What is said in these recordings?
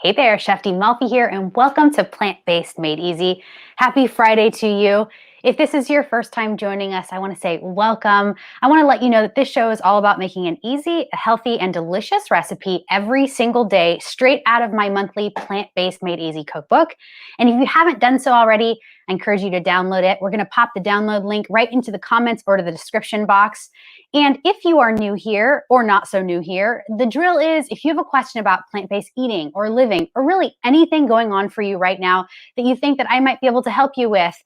Hey there, Chef D Malfi here, and welcome to Plant-Based Made Easy. Happy Friday to you. If this is your first time joining us, I want to say welcome. I want to let you know that this show is all about making an easy, healthy, and delicious recipe every single day, straight out of my monthly Plant-Based Made Easy cookbook. And if you haven't done so already, I encourage you to download it. We're going to pop the download link right into the comments or to the description box. And if you are new here or not so new here, the drill is if you have a question about plant-based eating or living or really anything going on for you right now that you think that I might be able to help you with,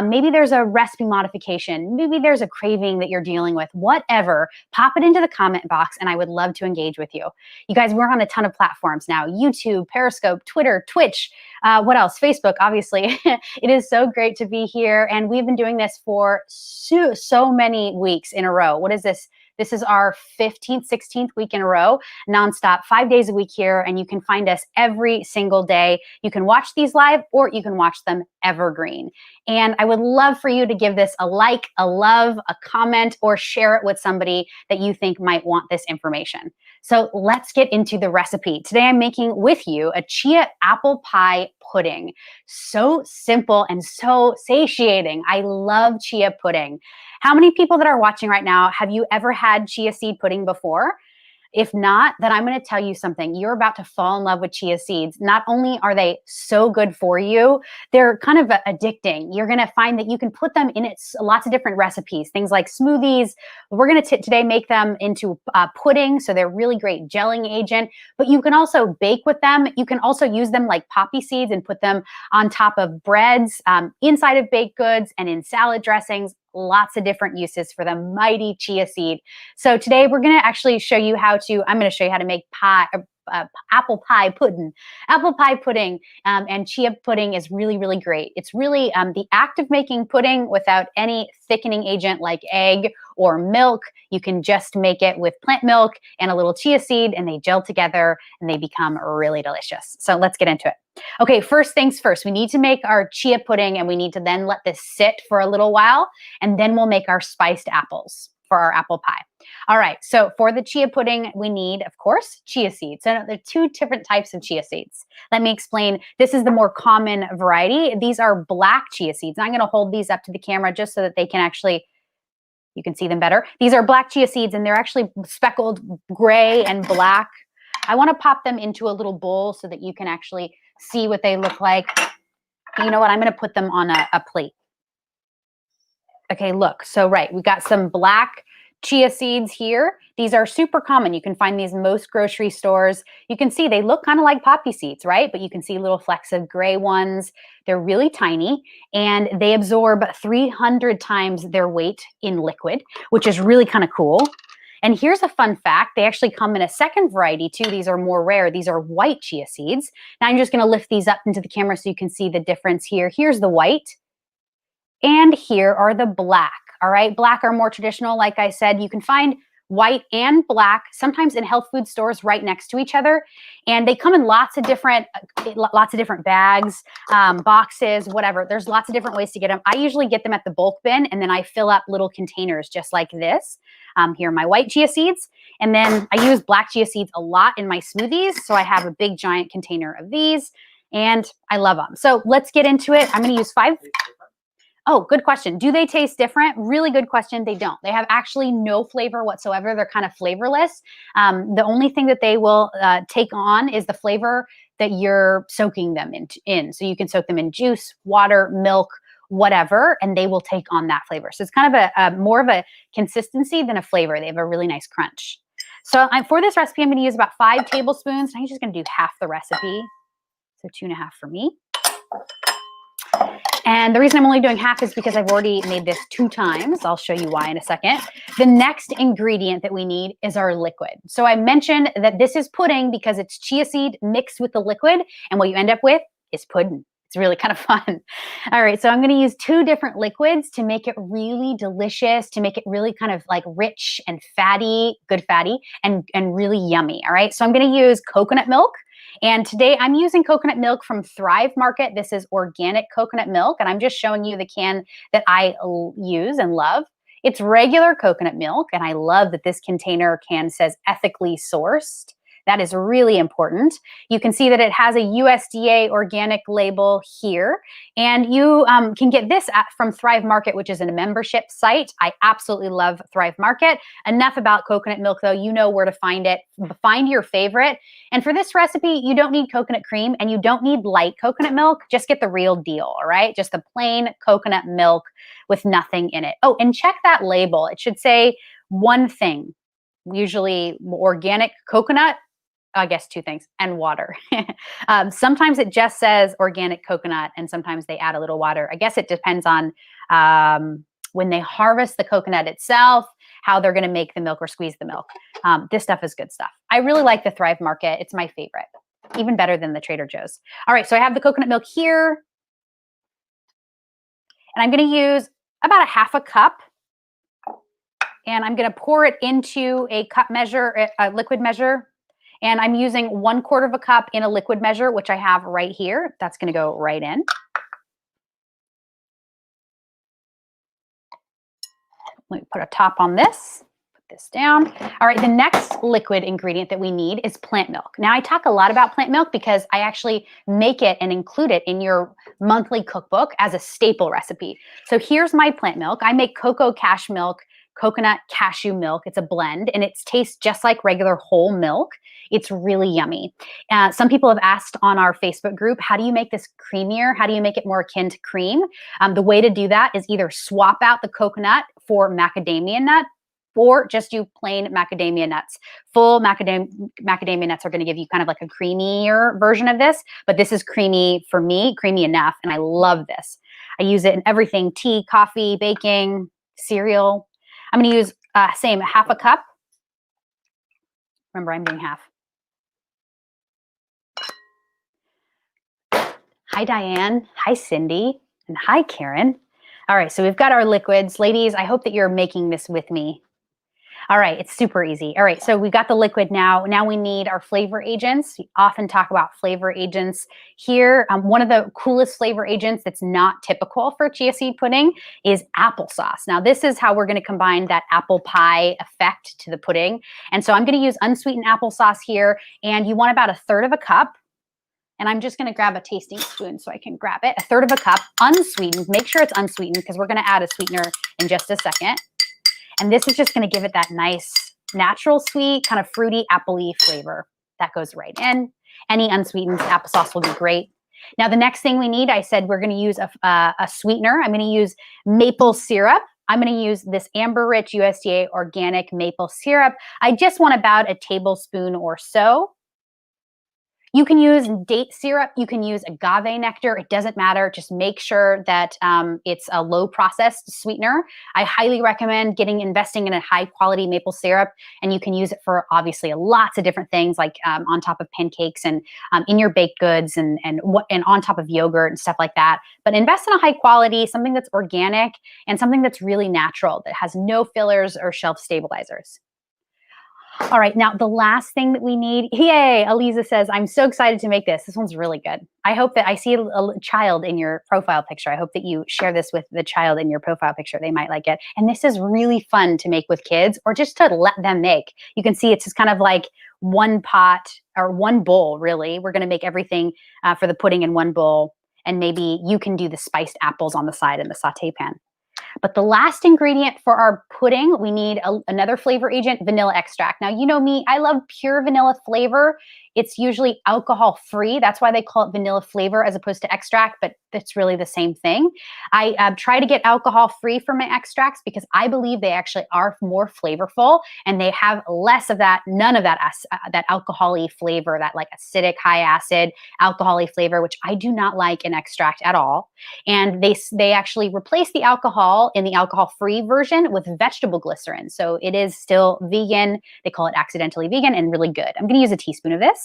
maybe there's a recipe modification, maybe there's a craving that you're dealing with, whatever, pop it into the comment box and I would love to engage with you. You guys, we're on a ton of platforms now: YouTube, Periscope, Twitter, Twitch, what else? Facebook, obviously. It is so great to be here. And we've been doing this for so many weeks in a row. What is this? This is our 15th, 16th week in a row, nonstop, 5 days a week here. And you can find us every single day. You can watch these live or you can watch them evergreen. And I would love for you to give this a like, a love, a comment, or share it with somebody that you think might want this information. So let's get into the recipe. Today I'm making with you a chia apple pie pudding. So simple and so satiating. I love chia pudding. How many people that are watching right now, have you ever had chia seed pudding before? If not, then I'm going to tell you something. You're about to fall in love with chia seeds. Not only are they so good for you, they're kind of addicting. You're going to find that you can put them in lots of different recipes, things like smoothies. We're going to today make them into pudding, so they're really great gelling agent. But you can also bake with them. You can also use them like poppy seeds and put them on top of breads, inside of baked goods, and in salad dressings. Lots of different uses for the mighty chia seed. So today we're going to actually show you how to, I'm going to show you how to make apple pie pudding. Apple pie pudding and chia pudding is really, really great. It's really the act of making pudding without any thickening agent like egg or milk. You can just make it with plant milk and a little chia seed, and they gel together and they become really delicious. So let's get into it. Okay, first things first, we need to make our chia pudding, and we need to then let this sit for a little while, and then we'll make our spiced apples for our apple pie. All right, so for the chia pudding, we need, of course, chia seeds. So there are two different types of chia seeds. Let me explain. This is the more common variety. These are black chia seeds. I'm going to hold these up to the camera just so that they can actually, you can see them better. These are black chia seeds, and they're actually speckled gray and black. I want to pop them into a little bowl so that you can actually see what they look like. You know what? I'm going to put them on a plate. Okay, look. So, right, we got some black chia seeds here. These are super common. You can find these in most grocery stores. You can see they look kind of like poppy seeds, right? But you can see little flecks of gray ones. They're really tiny, and they absorb 300 times their weight in liquid, which is really kind of cool. And here's a fun fact. They actually come in a second variety too. These are more rare. These are white chia seeds. Now I'm just going to lift these up into the camera so you can see the difference here. Here's the white, and here are the black. All right, black are more traditional. Like I said, you can find white and black sometimes in health food stores right next to each other, and they come in lots of different bags, boxes, whatever. There's lots of different ways to get them. I usually get them at the bulk bin, and then I fill up little containers just like this. Here are my white chia seeds, and then I use black chia seeds a lot in my smoothies, so I have a big giant container of these, and I love them. So let's get into it. I'm going to use 5. Oh, good question. Do they taste different? Really good question. They don't. They have actually no flavor whatsoever. They're kind of flavorless. The only thing that they will take on is the flavor that you're soaking them in. So you can soak them in juice, water, milk, whatever, and they will take on that flavor. So it's kind of a more of a consistency than a flavor. They have a really nice crunch. So for this recipe, I'm going to use about 5 tablespoons. I'm just going to do half the recipe. So 2.5 for me. And the reason I'm only doing half is because I've already made this 2 times. I'll show you why in a second. The next ingredient that we need is our liquid. So I mentioned that this is pudding because it's chia seed mixed with the liquid, and what you end up with is pudding. It's really kind of fun. All right, so I'm going to use 2 different liquids to make it really delicious, to make it really kind of like rich and fatty, good fatty, and really yummy. All right, so I'm going to use coconut milk. And today I'm using coconut milk from Thrive Market. This is organic coconut milk, and I'm just showing you the can that I use and love. It's regular coconut milk, and I love that this container can says ethically sourced. That is really important. You can see that it has a USDA organic label here. And you can get this from Thrive Market, which is a membership site. I absolutely love Thrive Market. Enough about coconut milk, though. You know where to find it. Find your favorite. And for this recipe, you don't need coconut cream and you don't need light coconut milk. Just get the real deal, all right? Just the plain coconut milk with nothing in it. Oh, and check that label. It should say one thing, usually organic coconut, I guess two things, and water. Sometimes it just says organic coconut and sometimes they add a little water. I guess it depends on when they harvest the coconut itself, how they're going to make the milk or squeeze the milk. This stuff is good stuff. I really like the Thrive Market. It's my favorite, even better than the Trader Joe's. All right, so I have the coconut milk here. And I'm going to use about a half a cup. And I'm going to pour it into a cup measure, a liquid measure. And I'm using 1/4 cup in a liquid measure, which I have right here. That's going to go right in. Let me put a top on this. Put this down. All right, the next liquid ingredient that we need is plant milk. Now, I talk a lot about plant milk because I actually make it and include it in your monthly cookbook as a staple recipe. So here's my plant milk. I make cocoa cash milk, coconut cashew milk. It's a blend and it tastes just like regular whole milk. It's really yummy. Some people have asked on our Facebook group, how do you make this creamier? How do you make it more akin to cream? The way to do that is either swap out the coconut for macadamia nut or just do plain macadamia nuts. Full macadamia nuts are going to give you kind of like a creamier version of this, but this is creamy for me, creamy enough, and I love this. I use it in everything, tea, coffee, baking, cereal. I'm going to use, same, half a cup. Remember, I'm doing half. Hi, Diane. Hi, Cindy. And hi, Karen. All right, so we've got our liquids. Ladies, I hope that you're making this with me. All right, it's super easy. All right, so we've got the liquid now. Now we need our flavor agents. We often talk about flavor agents here. One of the coolest flavor agents that's not typical for chia seed pudding is applesauce. Now, this is how we're going to combine that apple pie effect to the pudding. And so I'm going to use unsweetened applesauce here, and you want about 1/3 cup. And I'm just going to grab a tasting spoon so I can grab it. 1/3 cup, unsweetened. Make sure it's unsweetened because we're going to add a sweetener in just a second. And this is just going to give it that nice, natural, sweet, kind of fruity, apple-y flavor. That goes right in. Any unsweetened applesauce will be great. Now, the next thing we need, I said we're going to use a sweetener. I'm going to use maple syrup. I'm going to use this Amber Rich USDA organic maple syrup. I just want about a tablespoon or so. You can use date syrup. You can use agave nectar. It doesn't matter. Just make sure that it's a low processed sweetener. I highly recommend investing in a high quality maple syrup, and you can use it for obviously lots of different things, like on top of pancakes and in your baked goods and on top of yogurt and stuff like that. But invest in a high quality, something that's organic and something that's really natural, that has no fillers or shelf stabilizers. All right, now the last thing that we need, yay, Aliza says, I'm so excited to make this. This one's really good. I hope that I see a child in your profile picture. I hope that you share this with the child in your profile picture. They might like it. And this is really fun to make with kids or just to let them make. You can see it's just kind of like one pot or one bowl, really. We're going to make everything for the pudding in one bowl. And maybe you can do the spiced apples on the side in the saute pan. But the last ingredient for our pudding, we need another flavor agent, vanilla extract. Now, you know me, I love pure vanilla flavor. It's usually alcohol-free. That's why they call it vanilla flavor as opposed to extract, but it's really the same thing. I try to get alcohol-free for my extracts because I believe they actually are more flavorful and they have less of that, none of that alcohol-y flavor, that like acidic, high acid, alcohol-y flavor, which I do not like in extract at all. And they actually replace the alcohol in the alcohol-free version with vegetable glycerin. So it is still vegan. They call it accidentally vegan and really good. I'm going to use a teaspoon of this.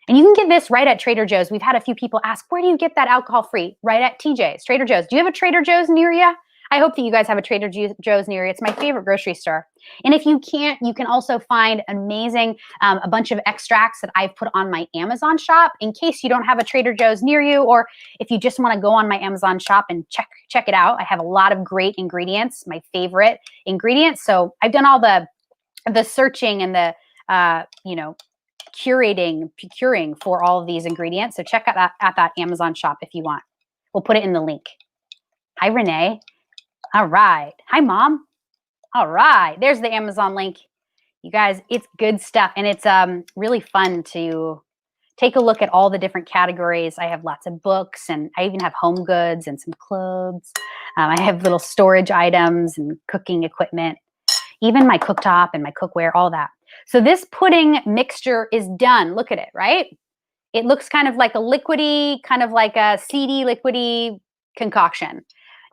And you can get this right at Trader Joe's. We've had a few people ask, where do you get that alcohol-free? Right at TJ's, Trader Joe's. Do you have a Trader Joe's near you? I hope that you guys have a Trader Joe's near you. It's my favorite grocery store. And if you can't, you can also find amazing, a bunch of extracts that I've put on my Amazon shop in case you don't have a Trader Joe's near you, or if you just want to go on my Amazon shop and check it out. I have a lot of great ingredients, my favorite ingredients. So I've done all the searching and the you know, procuring for all of these ingredients. So check out that Amazon shop if you want. We'll put it in the link. Hi, Renee. All right. Hi, Mom. All right. There's the Amazon link. You guys, it's good stuff. And it's really fun to take a look at all the different categories. I have lots of books, and I even have home goods and some clothes. I have little storage items and cooking equipment, even my cooktop and my cookware, all that. So this pudding mixture is done. Look at it, right? It looks kind of like a liquidy, kind of like a seedy, liquidy concoction.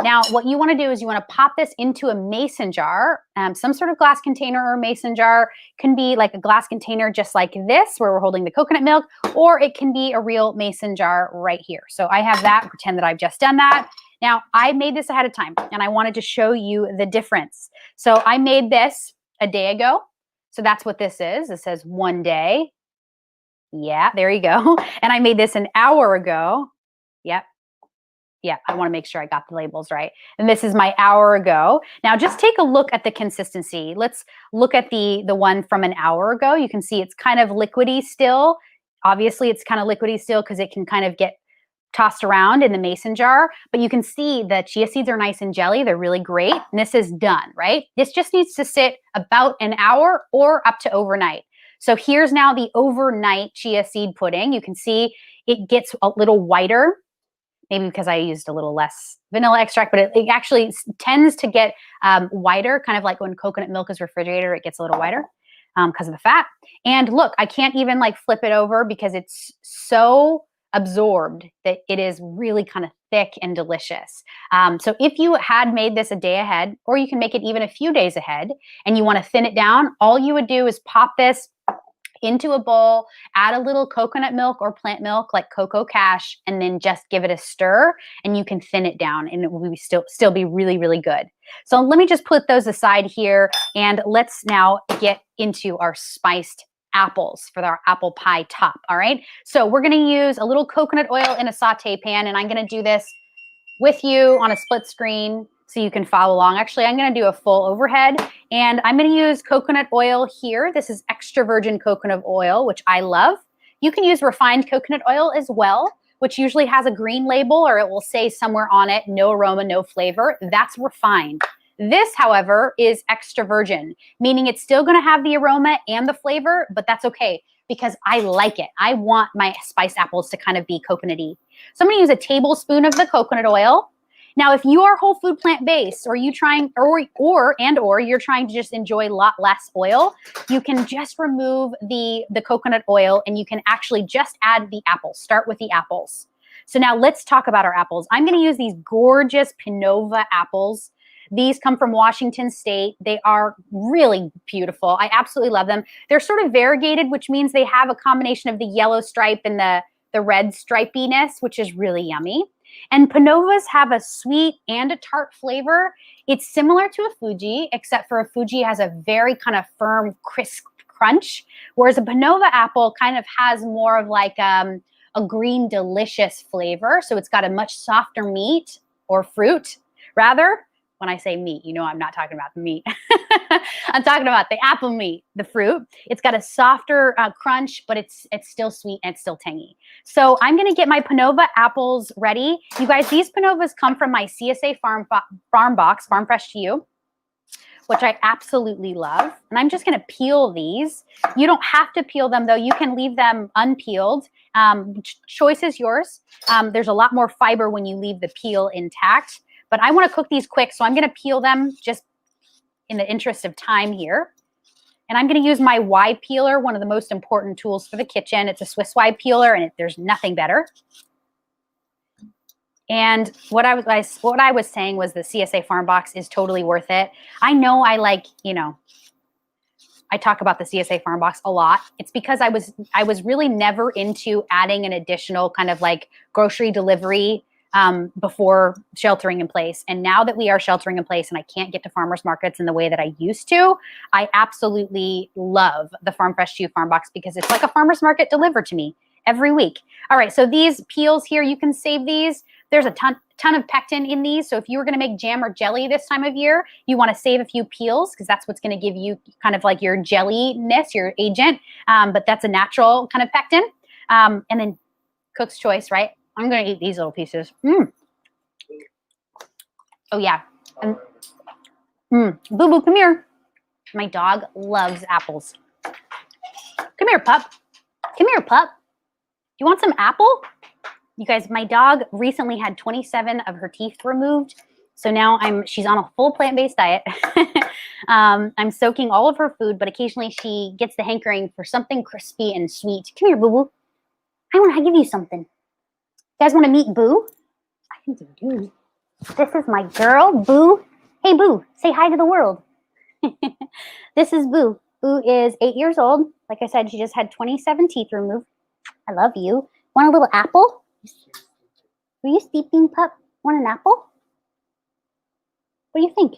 Now, what you want to do is you want to pop this into a mason jar, some sort of glass container or mason jar. Can be like a glass container just like this, where we're holding the coconut milk, or it can be a real mason jar right here. So I have that. Pretend that I've just done that. Now, I made this ahead of time, and I wanted to show you the difference. So I made this a day ago. So that's what this is. It says 1 day. Yeah, there you go. And I made this an hour ago. Yep. Yeah, I want to make sure I got the labels right. And this is my hour ago. Now, just take a look at the consistency. Let's look at the one from an hour ago. You can see it's kind of liquidy still. Obviously, it's kind of liquidy still because it can kind of get tossed around in the mason jar. But you can see the chia seeds are nice and jelly. They're really great. And this is done, right? This just needs to sit about an hour or up to overnight. So here's now the overnight chia seed pudding. You can see it gets a little whiter. Maybe because I used a little less vanilla extract, but it actually tends to get whiter, kind of like when coconut milk is refrigerated, it gets a little whiter because of the fat. And look, I can't even like flip it over because it's so absorbed that it is really kind of thick and delicious. So if you had made this a day ahead, or you can make it even a few days ahead, and you want to thin it down, all you would do is pop this into a bowl, add a little coconut milk or plant milk like Cocoa Cash, and then just give it a stir, and you can thin it down, and it will still be really, really good. So let me just put those aside here, and let's now get into our spiced apples for our apple pie top. All right. So we're going to use a little coconut oil in a saute pan, and I'm going to do this with you on a split screen so you can follow along. Actually, I'm going to do a full overhead, and I'm going to use coconut oil here. This is extra virgin coconut oil, which I love. You can use refined coconut oil as well, which usually has a green label, or it will say somewhere on it, no aroma, no flavor. That's refined. This, however, is extra virgin, meaning it's still going to have the aroma and the flavor, but that's okay because I like it. I want my spiced apples to kind of be coconutty. So I'm going to use a tablespoon of the coconut oil. Now, if you are whole food plant-based, or you're trying to just enjoy a lot less oil, you can just remove the coconut oil, and you can actually just add the apples. Start with the apples. So now let's talk about our apples. I'm going to use these gorgeous Pinova apples. These come from Washington State. They are really beautiful. I absolutely love them. They're sort of variegated, which means they have a combination of the yellow stripe and the red stripiness, which is really yummy. And Pinovas have a sweet and a tart flavor. It's similar to a Fuji, except for a Fuji has a very kind of firm, crisp crunch, whereas a Pinova apple kind of has more of like a green, delicious flavor. So it's got a much softer meat, or fruit, rather. When I say meat, you know I'm not talking about the meat. I'm talking about the apple meat, the fruit. It's got a softer crunch, but it's still sweet and it's still tangy. So I'm going to get my Pinova apples ready. You guys, these Pinovas come from my CSA farm box, Farm Fresh to You, which I absolutely love. And I'm just going to peel these. You don't have to peel them, though. You can leave them unpeeled. Choice is yours. There's a lot more fiber when you leave the peel intact. But I want to cook these quick, so I'm going to peel them just in the interest of time here. And I'm going to use my Y peeler, one of the most important tools for the kitchen. It's a Swiss Y peeler, and there's nothing better. And what I was saying was the CSA Farm Box is totally worth it. I know I talk about the CSA Farm Box a lot. It's because I was really never into adding an additional kind of like grocery delivery before sheltering in place. And now that we are sheltering in place and I can't get to farmers markets in the way that I used to, I absolutely love the Farm Fresh to You Farm Box because it's like a farmers market delivered to me every week. All right, so these peels here, you can save these. There's a ton ton of pectin in these. So if you were going to make jam or jelly this time of year, you want to save a few peels because that's what's going to give you kind of like your jelliness, your agent. But that's a natural kind of pectin. And then cook's choice, right? I'm going to eat these little pieces. Oh, yeah. Boo Boo, come here. My dog loves apples. Come here, pup. Come here, pup. You want some apple? You guys, my dog recently had 27 of her teeth removed. So now she's on a full plant-based diet. I'm soaking all of her food, but occasionally she gets the hankering for something crispy and sweet. Come here, Boo Boo. I want to give you something. You guys want to meet Boo? I think you do. This is my girl, Boo. Hey, Boo, say hi to the world. This is Boo. Boo is 8 years old. Like I said, she just had 27 teeth removed. I love you. Want a little apple? Are you sleeping, pup? Want an apple? What do you think?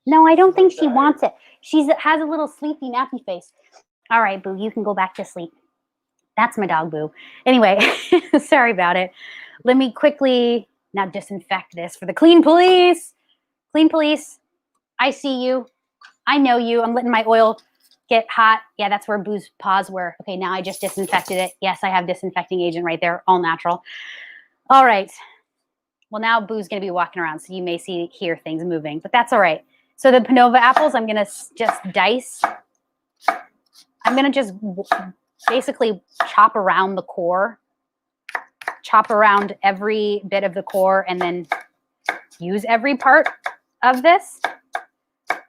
No, I don't think she wants it. She has a little sleepy, nappy face. All right, Boo, you can go back to sleep. That's my dog, Boo. Anyway, sorry about it. Let me quickly now disinfect this for the clean police. Clean police, I see you. I know you. I'm letting my oil get hot. Yeah, that's where Boo's paws were. Okay, now I just disinfected it. Yes, I have disinfecting agent right there, all natural. All right. Well, now Boo's going to be walking around, so you may hear things moving, but that's all right. So the Panova apples, I'm going to just dice. I'm going to just basically chop around the core, chop around every bit of the core, and then use every part of this.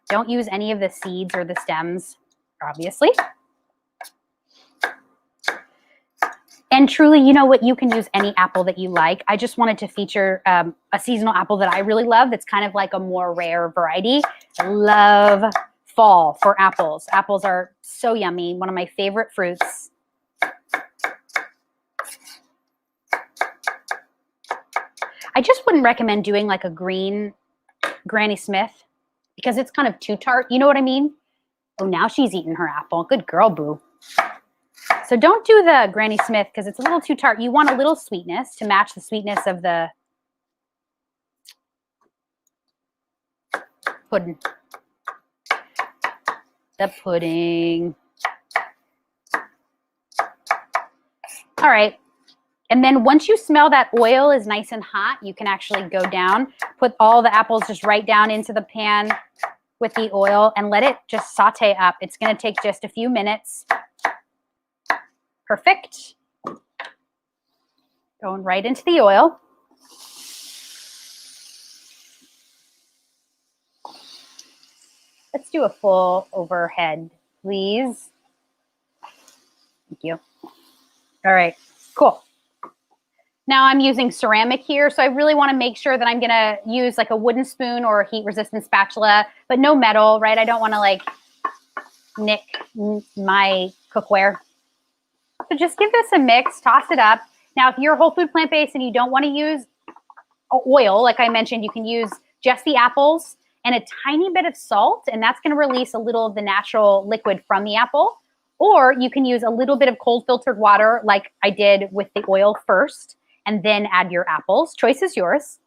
Don't use any of the seeds or the stems, obviously. And truly, you know what? You can use any apple that you like. I just wanted to feature a seasonal apple that I really love that's kind of like a more rare variety. I love fall for apples. Apples are so yummy. One of my favorite fruits. I just wouldn't recommend doing like a green Granny Smith because it's kind of too tart. You know what I mean? Oh, now she's eating her apple. Good girl, Boo. So don't do the Granny Smith because it's a little too tart. You want a little sweetness to match the sweetness of the pudding. The pudding. All right. And then once you smell that oil is nice and hot, you can actually go down, put all the apples just right down into the pan with the oil and let it just saute up. It's going to take just a few minutes. Perfect. Going right into the oil. Let's do a full overhead, please. Thank you. All right, cool. Now I'm using ceramic here, so I really want to make sure that I'm going to use like a wooden spoon or a heat-resistant spatula, but no metal, right? I don't want to like nick my cookware. So just give this a mix, toss it up. Now, if you're whole food plant-based and you don't want to use oil, like I mentioned, you can use just the apples and a tiny bit of salt, and that's going to release a little of the natural liquid from the apple. Or you can use a little bit of cold filtered water like I did with the oil first, and then add your apples. Choice is yours.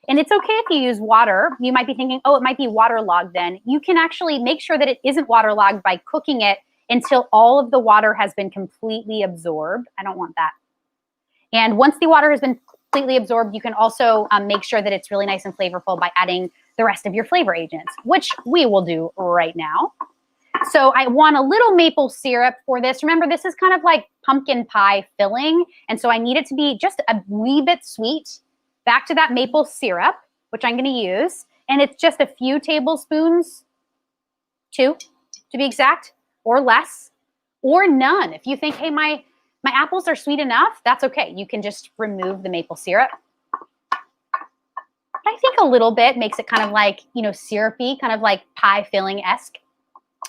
And it's okay if you use water. You might be thinking, oh, it might be waterlogged then. You can actually make sure that it isn't waterlogged by cooking it until all of the water has been completely absorbed. I don't want that. And once the water has been completely absorbed, you can also make sure that it's really nice and flavorful by adding the rest of your flavor agents, which we will do right now. So I want a little maple syrup for this. Remember, this is kind of like pumpkin pie filling. And so I need it to be just a wee bit sweet. Back to that maple syrup, which I'm going to use. And it's just a few tablespoons, 2 to be exact, or less, or none. If you think, hey, my apples are sweet enough, that's okay. You can just remove the maple syrup. I think a little bit makes it kind of like, you know, syrupy, kind of like pie filling-esque.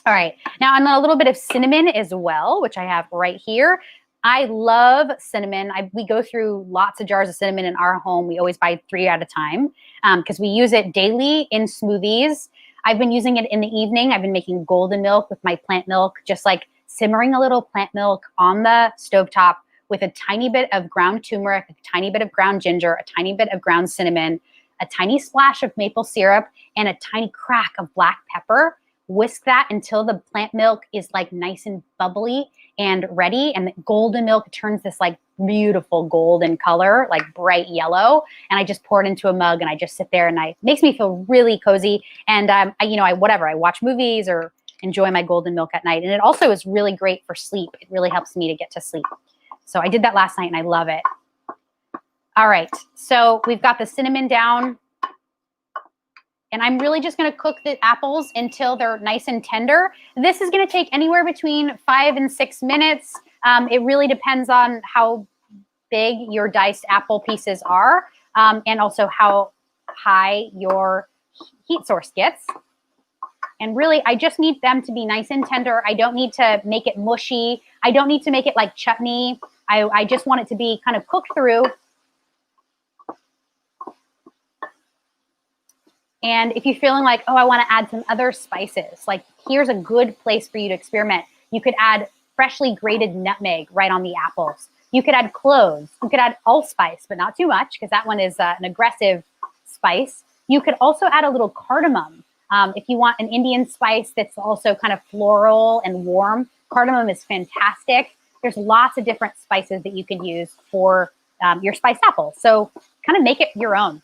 All right, now and a little bit of cinnamon as well, which I have right here. I love cinnamon. We go through lots of jars of cinnamon in our home. We always buy 3 at a time because we use it daily in smoothies. I've been using it in the evening. I've been making golden milk with my plant milk, just like simmering a little plant milk on the stovetop with a tiny bit of ground turmeric, a tiny bit of ground ginger, a tiny bit of ground cinnamon, a tiny splash of maple syrup, and a tiny crack of black pepper. Whisk that until the plant milk is like nice and bubbly and ready. And the golden milk turns this like beautiful golden color, like bright yellow. And I just pour it into a mug and I just sit there and it makes me feel really cozy. And I watch movies or enjoy my golden milk at night. And it also is really great for sleep. It really helps me to get to sleep. So I did that last night and I love it. All right, so we've got the cinnamon down. And I'm really just gonna cook the apples until they're nice and tender. This is gonna take anywhere between 5 and 6 minutes. It really depends on how big your diced apple pieces are and also how high your heat source gets. And really, I just need them to be nice and tender. I don't need to make it mushy. I don't need to make it like chutney. I just want it to be kind of cooked through. And if you're feeling like, oh, I want to add some other spices, like here's a good place for you to experiment. You could add freshly grated nutmeg right on the apples. You could add cloves. You could add allspice, but not too much because that one is an aggressive spice. You could also add a little cardamom. If you want an Indian spice that's also kind of floral and warm, cardamom is fantastic. There's lots of different spices that you can use for your spiced apples. So kind of make it your own.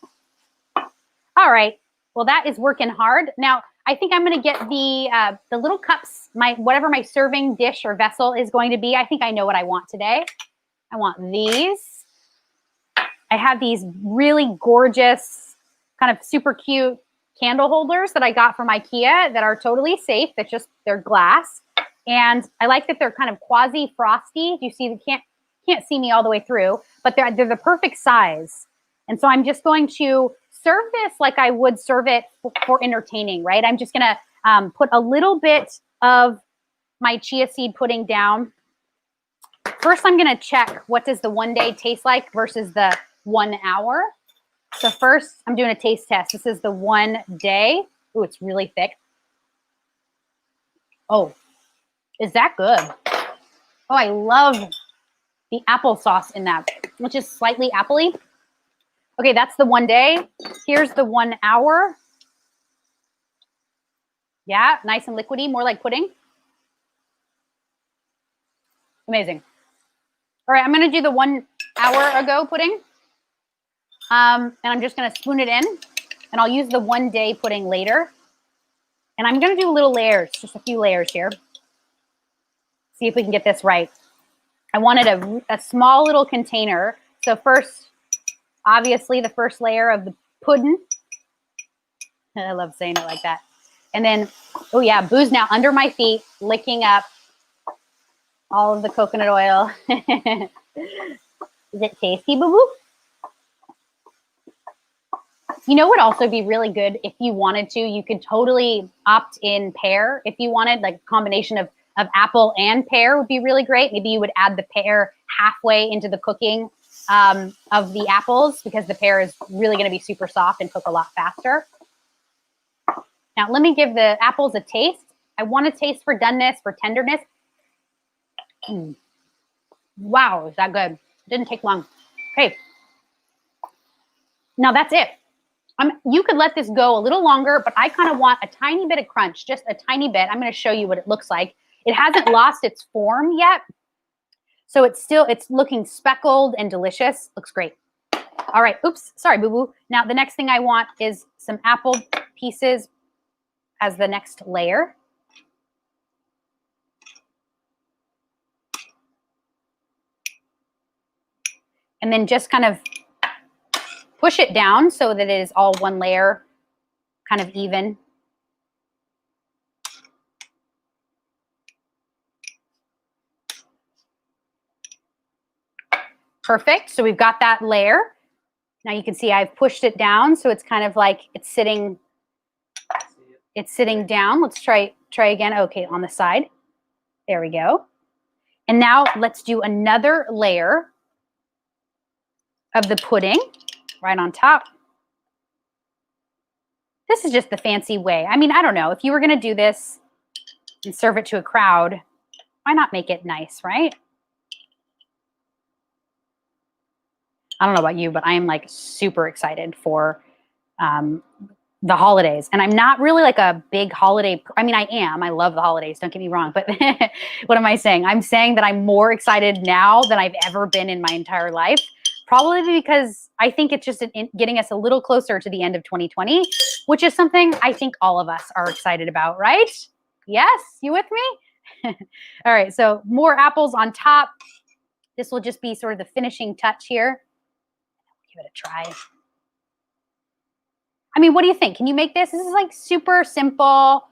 All right. Well, that is working hard. Now, I think I'm going to get the little cups, whatever my serving dish or vessel is going to be. I think I know what I want today. I want these. I have these really gorgeous, kind of super cute candle holders that I got from IKEA that are totally safe. They're glass. And I like that they're kind of quasi frosty. You see, you can't see me all the way through, but they're the perfect size. And so I'm just going to serve this like I would serve it for entertaining, right? I'm just gonna put a little bit of my chia seed pudding down. First, I'm gonna check what does the 1 day taste like versus the 1 hour. So first, I'm doing a taste test. This is the 1 day. Ooh, it's really thick. Oh, is that good? Oh, I love the applesauce in that, which is slightly appley. Okay, that's the 1 day. Here's the 1 hour. Yeah, nice and liquidy, more like pudding. Amazing. All right, I'm gonna do the 1 hour ago pudding. And I'm just gonna spoon it in and I'll use the 1 day pudding later. And I'm gonna do little layers, just a few layers here. See if we can get this right. I wanted a small little container. So first, obviously the first layer of the pudding. I love saying it like that. And then, oh yeah, booze now under my feet, licking up all of the coconut oil. Is it tasty, boo-boo? You know what would also be really good if you wanted to? You could totally opt in pear if you wanted, like a combination of apple and pear would be really great. Maybe you would add the pear halfway into the cooking of the apples because the pear is really going to be super soft and cook a lot faster. Now, let me give the apples a taste. I want to taste for doneness, for tenderness. Wow, is that good? Didn't take long. Okay. Now that's it. You could let this go a little longer, but I kind of want a tiny bit of crunch, just a tiny bit. I'm going to show you what it looks like. It hasn't lost its form yet. So it's looking speckled and delicious. Looks great. All right. Oops. Sorry, boo-boo. Now the next thing I want is some apple pieces as the next layer. And then just kind of push it down so that it is all one layer, kind of even. Perfect. So we've got that layer. Now you can see I've pushed it down, so it's kind of like it's sitting down. Let's try again. Okay, on the side. There we go. And now let's do another layer of the pudding right on top. This is just the fancy way. I mean, I don't know. If you were going to do this and serve it to a crowd, why not make it nice, right? I don't know about you, but I am like super excited for the holidays. And I'm not really like a big holiday. I mean, I am. I love the holidays. Don't get me wrong. But what am I saying? I'm saying that I'm more excited now than I've ever been in my entire life. Probably because I think it's just getting us a little closer to the end of 2020, which is something I think all of us are excited about, right? Yes? You with me? All right. So more apples on top. This will just be sort of the finishing touch here. Give it a try. I mean, what do you think? Can you make this? This is like super simple,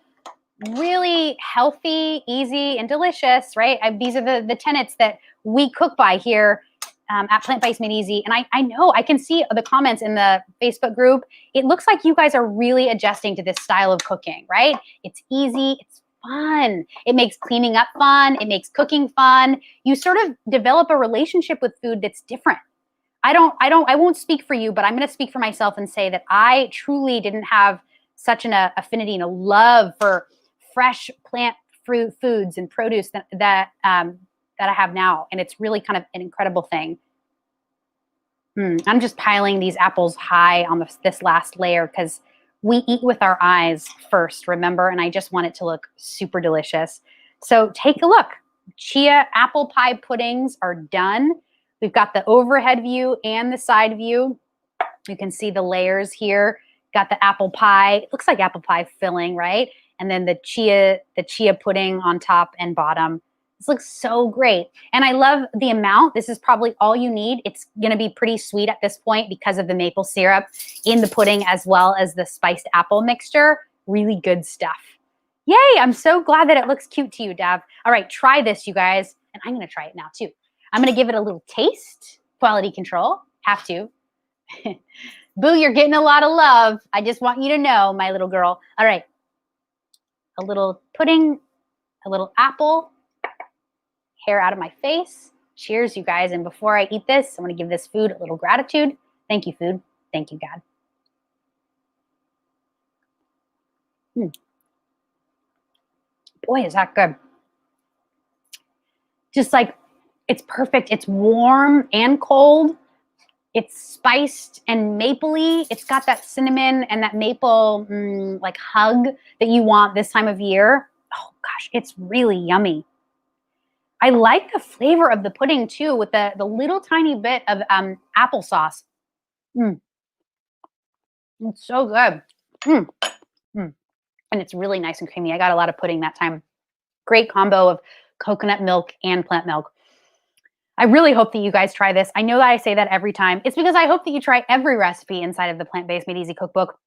really healthy, easy, and delicious, right? These are the tenets that we cook by here at Plant Based Made Easy. And I know, I can see the comments in the Facebook group. It looks like you guys are really adjusting to this style of cooking, right? It's easy, it's fun. It makes cleaning up fun. It makes cooking fun. You sort of develop a relationship with food that's different. I won't speak for you, but I'm going to speak for myself and say that I truly didn't have such an affinity and a love for fresh plant fruit foods and produce that I have now. And it's really kind of an incredible thing. I'm just piling these apples high on this last layer because we eat with our eyes first, remember? And I just want it to look super delicious. So take a look. Chia apple pie puddings are done. We've got the overhead view and the side view. You can see the layers here. Got the apple pie. It looks like apple pie filling, right? And then the chia pudding on top and bottom. This looks so great. And I love the amount. This is probably all you need. It's going to be pretty sweet at this point because of the maple syrup in the pudding as well as the spiced apple mixture. Really good stuff. Yay, I'm so glad that it looks cute to you, Dav. All right, try this, you guys. And I'm going to try it now, too. I'm going to give it a little taste. Quality control. Have to. Boo, you're getting a lot of love. I just want you to know, my little girl. All right. A little pudding, a little apple, hair out of my face. Cheers, you guys. And before I eat this, I'm going to give this food a little gratitude. Thank you, food. Thank you, God. Boy, is that good. Just like, it's perfect. It's warm and cold. It's spiced and mapley. It's got that cinnamon and that maple like hug that you want this time of year. Oh gosh, it's really yummy. I like the flavor of the pudding too with the little tiny bit of applesauce. It's so good. And it's really nice and creamy. I got a lot of pudding that time. Great combo of coconut milk and plant milk. I really hope that you guys try this. I know that I say that every time. It's because I hope that you try every recipe inside of the Plant Based Made Easy cookbook.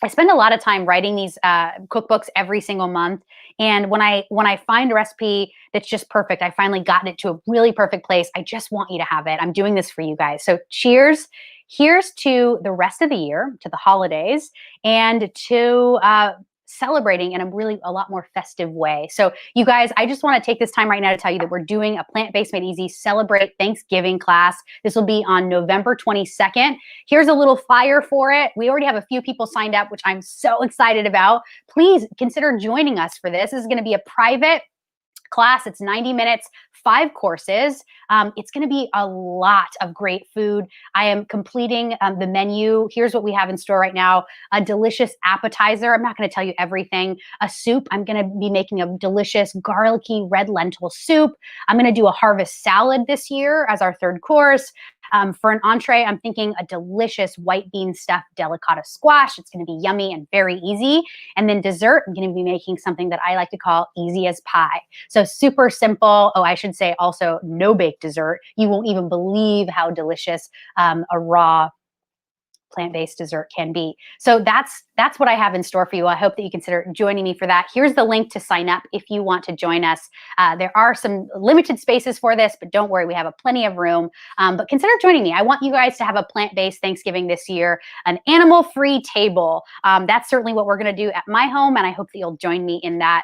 I spend a lot of time writing these cookbooks every single month. And when I find a recipe that's just perfect, I finally gotten it to a really perfect place. I just want you to have it. I'm doing this for you guys. So cheers. Here's to the rest of the year, to the holidays, and to celebrating in a lot more festive way. So you guys, I just want to take this time right now to tell you that we're doing a Plant Based Made Easy Celebrate Thanksgiving class. This will be on November 22nd. Here's a little flyer for it. We already have a few people signed up, which I'm so excited about. Please consider joining us for this. This is going to be a private class. It's 90 minutes, 5 courses. It's going to be a lot of great food. I am completing the menu. Here's what we have in store right now. A delicious appetizer. I'm not going to tell you everything. A soup. I'm going to be making a delicious garlicky red lentil soup. I'm going to do a harvest salad this year as our 3rd course. For an entree, I'm thinking a delicious white bean stuffed delicata squash. It's going to be yummy and very easy. And then dessert, I'm going to be making something that I like to call easy as pie. So super simple. Oh, I should say also no bake dessert. You won't even believe how delicious a raw plant-based dessert can be. So that's what I have in store for you. I hope that you consider joining me for that. Here's the link to sign up if you want to join us. There are some limited spaces for this, but don't worry, we have plenty of room. But consider joining me. I want you guys to have a plant-based Thanksgiving this year, an animal-free table. That's certainly what we're going to do at my home, and I hope that you'll join me in that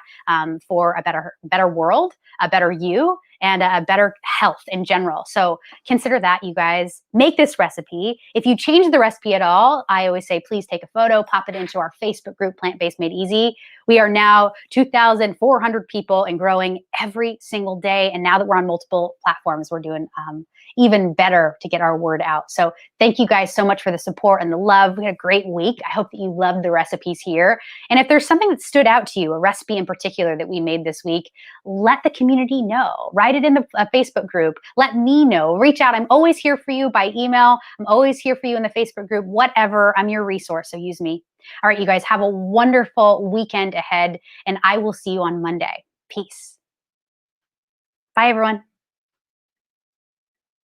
for a better world, a better you, and a better health in general. So consider that, you guys. Make this recipe. If you change the recipe at all, I always say, please take a photo, pop it into our Facebook group, Plant-Based Made Easy. We are now 2,400 people and growing every single day. And now that we're on multiple platforms, we're doing even better to get our word out. So thank you guys so much for the support and the love. We had a great week. I hope that you loved the recipes here. And if there's something that stood out to you, a recipe in particular that we made this week, let the community know. Write it in the Facebook group. Let me know. Reach out. I'm always here for you by email. I'm always here for you in the Facebook group. Whatever. I'm your resource, so use me. All right, you guys, have a wonderful weekend ahead, and I will see you on Monday. Peace. Bye, everyone.